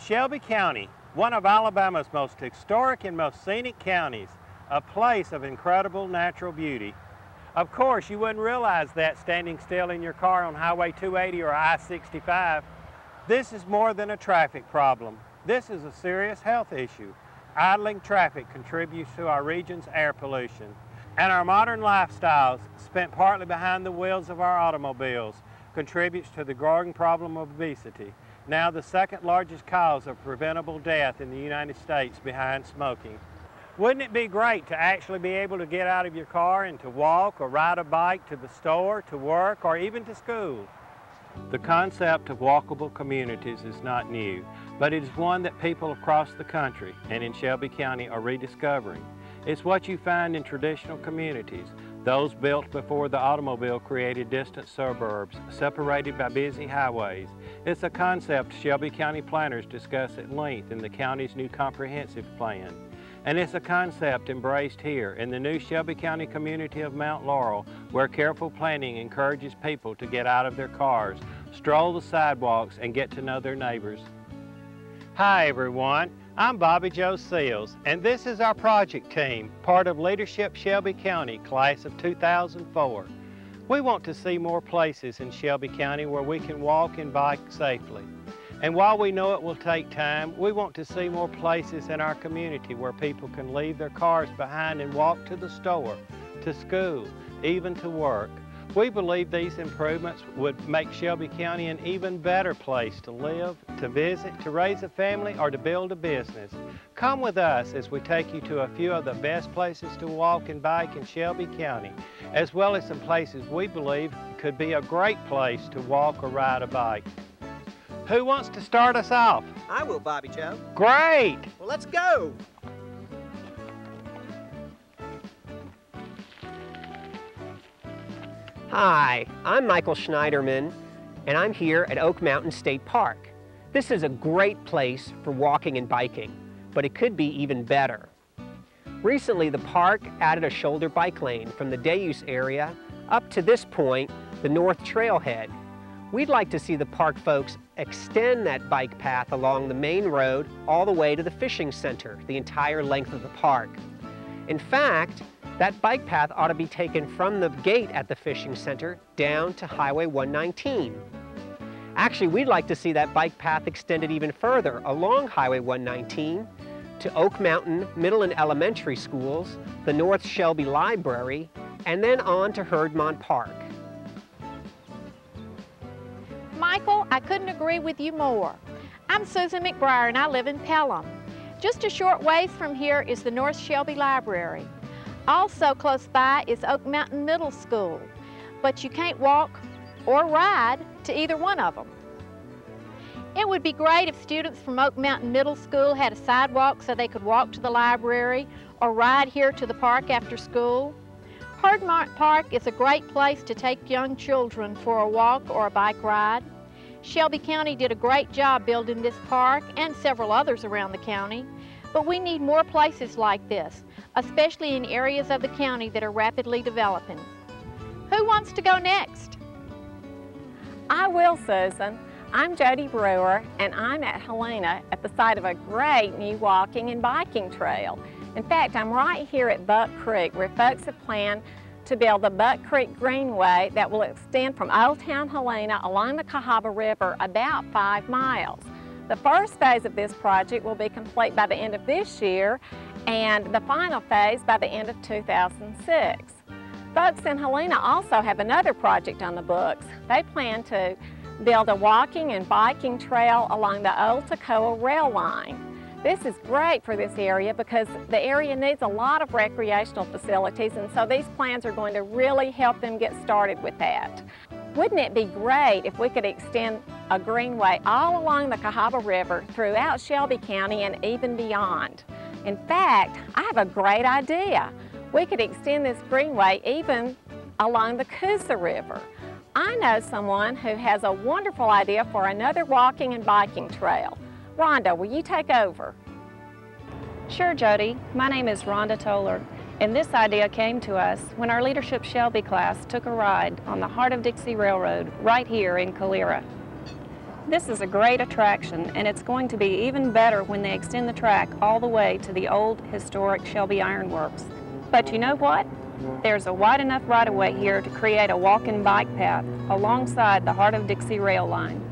Shelby County, one of Alabama's most historic and most scenic counties, a place of incredible natural beauty. Of course, you wouldn't realize that standing still in your car on Highway 280 or I-65. This is more than a traffic problem. This is a serious health issue. Idling traffic contributes to our region's air pollution. And our modern lifestyles, spent partly behind the wheels of our automobiles, contributes to the growing problem of obesity, now the second largest cause of preventable death in the United States behind smoking. Wouldn't it be great to actually be able to get out of your car and to walk or ride a bike to the store, to work, or even to school? The concept of walkable communities is not new, but it is one that people across the country and in Shelby County are rediscovering. It's what you find in traditional communities, those built before the automobile created distant suburbs, separated by busy highways. It's a concept Shelby County planners discuss at length in the county's new comprehensive plan. And it's a concept embraced here in the new Shelby County community of Mount Laurel, where careful planning encourages people to get out of their cars, stroll the sidewalks, and get to know their neighbors. Hi everyone, I'm Bobby Joe Seals, and this is our project team, part of Leadership Shelby County, class of 2004. We want to see more places in Shelby County where we can walk and bike safely. And while we know it will take time, we want to see more places in our community where people can leave their cars behind and walk to the store, to school, even to work. We believe these improvements would make Shelby County an even better place to live, to visit, to raise a family, or to build a business. Come with us as we take you to a few of the best places to walk and bike in Shelby County, as well as some places we believe could be a great place to walk or ride a bike. Who wants to start us off? I will, Bobby Joe. Great! Well, let's go! Hi, I'm Michael Sznajderman, and I'm here at Oak Mountain State Park. This is a great place for walking and biking, but it could be even better. Recently, the park added a shoulder bike lane from the day-use area up to this point, the North Trailhead. We'd like to see the park folks extend that bike path along the main road all the way to the fishing center, the entire length of the park. In fact, that bike path ought to be taken from the gate at the fishing center down to Highway 119. Actually, we'd like to see that bike path extended even further along Highway 119 to Oak Mountain Middle and Elementary Schools, the North Shelby Library, and then on to Herdmont Park. Michael, I couldn't agree with you more. I'm Susan McBrayer and I live in Pelham. Just a short ways from here is the North Shelby Library. Also close by is Oak Mountain Middle School, but you can't walk or ride to either one of them. It would be great if students from Oak Mountain Middle School had a sidewalk so they could walk to the library or ride here to the park after school. Herdmont Park is a great place to take young children for a walk or a bike ride. Shelby County did a great job building this park and several others around the county, but we need more places like this, especially in areas of the county that are rapidly developing. Who wants to go next? I will, Susan. I'm Jody Brewer, and I'm at Helena at the site of a great new walking and biking trail. In fact, I'm right here at Buck Creek, where folks have planned to build the Buck Creek Greenway that will extend from Old Town Helena along the Cahaba River about 5 miles. The first phase of this project will be complete by the end of this year, and the final phase by the end of 2006. Folks in Helena also have another project on the books. They plan to build a walking and biking trail along the old Toccoa rail line. This is great for this area because the area needs a lot of recreational facilities, and so these plans are going to really help them get started with that. Wouldn't it be great if we could extend a greenway all along the Cahaba River throughout Shelby County and even beyond? In fact, I have a great idea. We could extend this greenway even along the Coosa River. I know someone who has a wonderful idea for another walking and biking trail. Rhonda, will you take over? Sure, Jody. My name is Rhonda Toler, and this idea came to us when our Leadership Shelby class took a ride on the Heart of Dixie Railroad right here in Calera. This is a great attraction, and it's going to be even better when they extend the track all the way to the old historic Shelby Iron Works. But you know what? There's a wide enough right-of-way here to create a walk-in bike path alongside the Heart of Dixie rail line.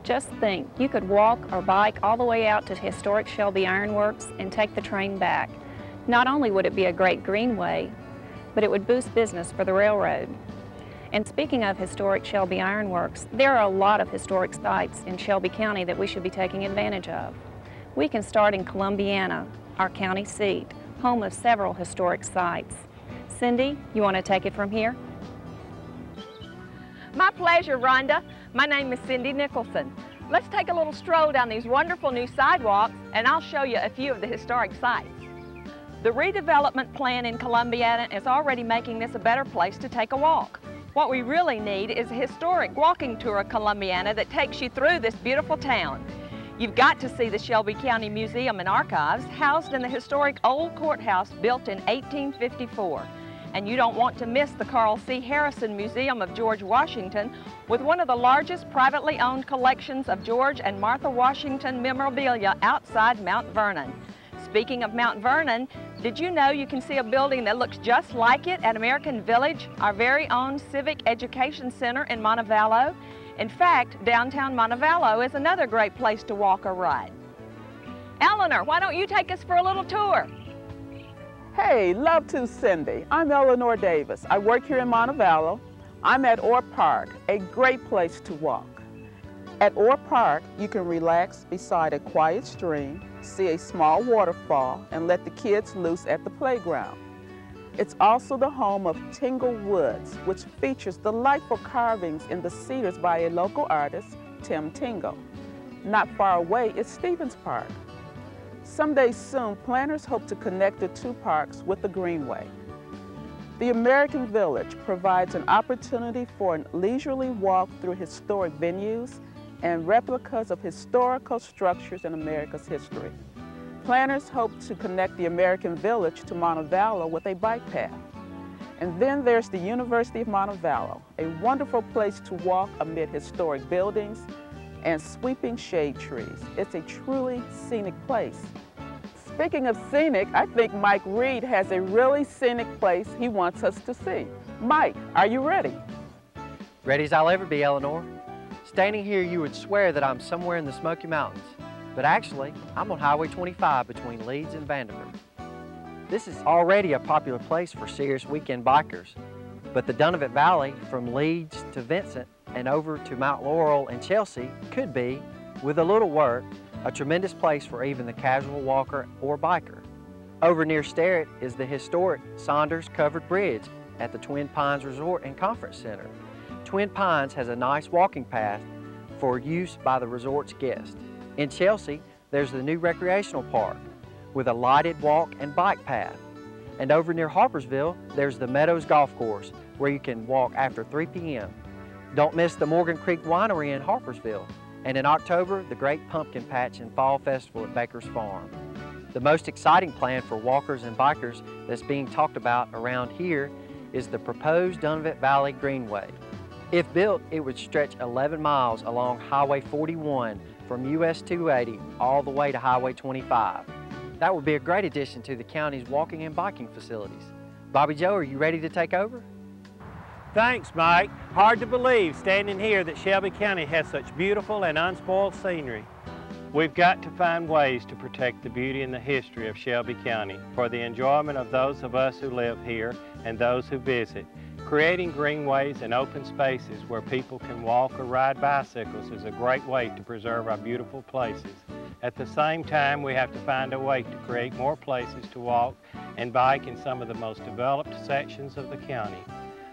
Just think, you could walk or bike all the way out to historic Shelby Iron Works and take the train back. Not only would it be a great greenway, but it would boost business for the railroad. And speaking of historic Shelby Iron Works, there are a lot of historic sites in Shelby County that we should be taking advantage of. We can start in Columbiana, our county seat, home of several historic sites. Cindy, you want to take it from here? My pleasure, Rhonda. My name is Cindy Nicholson. Let's take a little stroll down these wonderful new sidewalks, and I'll show you a few of the historic sites. The redevelopment plan in Columbiana is already making this a better place to take a walk. What we really need is a historic walking tour of Columbiana that takes you through this beautiful town. You've got to see the Shelby County Museum and Archives, housed in the historic old courthouse built in 1854. And you don't want to miss the Carl C. Harrison Museum of George Washington, with one of the largest privately owned collections of George and Martha Washington memorabilia outside Mount Vernon. Speaking of Mount Vernon, did you know you can see a building that looks just like it at American Village, our very own Civic Education Center in Montevallo? In fact, downtown Montevallo is another great place to walk or ride. Eleanor, why don't you take us for a little tour? Hey, love to, Cindy. I'm Eleanor Davis. I work here in Montevallo. I'm at Orr Park, a great place to walk. At Orr Park, you can relax beside a quiet stream, see a small waterfall, and let the kids loose at the playground. It's also the home of Tingle Woods, which features delightful carvings in the cedars by a local artist, Tim Tingle. Not far away is Stevens Park. Someday soon, planners hope to connect the two parks with the Greenway. The American Village provides an opportunity for a leisurely walk through historic venues and replicas of historical structures in America's history. Planners hope to connect the American Village to Montevallo with a bike path. And then there's the University of Montevallo, a wonderful place to walk amid historic buildings and sweeping shade trees. It's a truly scenic place. Speaking of scenic, I think Mike Reid has a really scenic place he wants us to see. Mike, are you ready? Ready as I'll ever be, Eleanor. Standing here, you would swear that I'm somewhere in the Smoky Mountains, but actually, I'm on Highway 25 between Leeds and Vanderbilt. This is already a popular place for serious weekend bikers, but the Dunavant Valley from Leeds to Vincent and over to Mount Laurel and Chelsea could be, with a little work, a tremendous place for even the casual walker or biker. Over near Sterrett is the historic Saunders Covered Bridge at the Twin Pines Resort and Conference Center. Twin Pines has a nice walking path for use by the resort's guests. In Chelsea, there's the new recreational park with a lighted walk and bike path. And over near Harpersville, there's the Meadows Golf Course where you can walk after 3 p.m. Don't miss the Morgan Creek Winery in Harpersville. And in October, the Great Pumpkin Patch and Fall Festival at Baker's Farm. The most exciting plan for walkers and bikers that's being talked about around here is the proposed Dunavant Valley Greenway. If built, it would stretch 11 miles along Highway 41 from US 280 all the way to Highway 25. That would be a great addition to the county's walking and biking facilities. Bobby Joe, are you ready to take over? Thanks, Mike. Hard to believe standing here that Shelby County has such beautiful and unspoiled scenery. We've got to find ways to protect the beauty and the history of Shelby County for the enjoyment of those of us who live here and those who visit. Creating greenways and open spaces where people can walk or ride bicycles is a great way to preserve our beautiful places. At the same time, we have to find a way to create more places to walk and bike in some of the most developed sections of the county.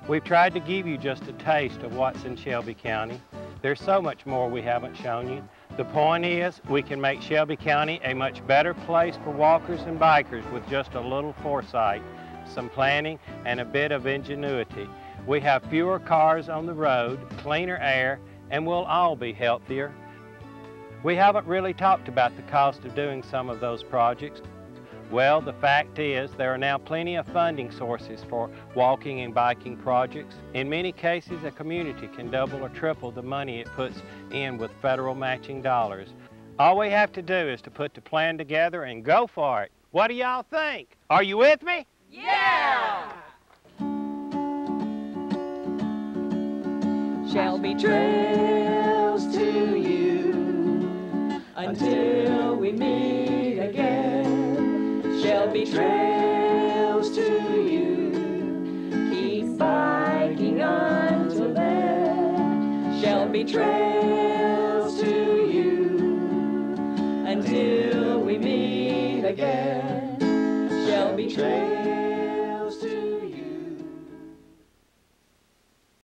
We've tried to give you just a taste of what's in Shelby County. There's so much more we haven't shown you. The point is, we can make Shelby County a much better place for walkers and bikers with just a little foresight, some planning, and a bit of ingenuity. We have fewer cars on the road, cleaner air, and we'll all be healthier. We haven't really talked about the cost of doing some of those projects. Well, the fact is there are now plenty of funding sources for walking and biking projects. In many cases, a community can double or triple the money it puts in with federal matching dollars. All we have to do is to put the plan together and go for it. What do y'all think? Are you with me? Yeah! Shelby trails to you until we meet again. Shelby trails to you, keep biking until then. Shelby trails to you until we meet again.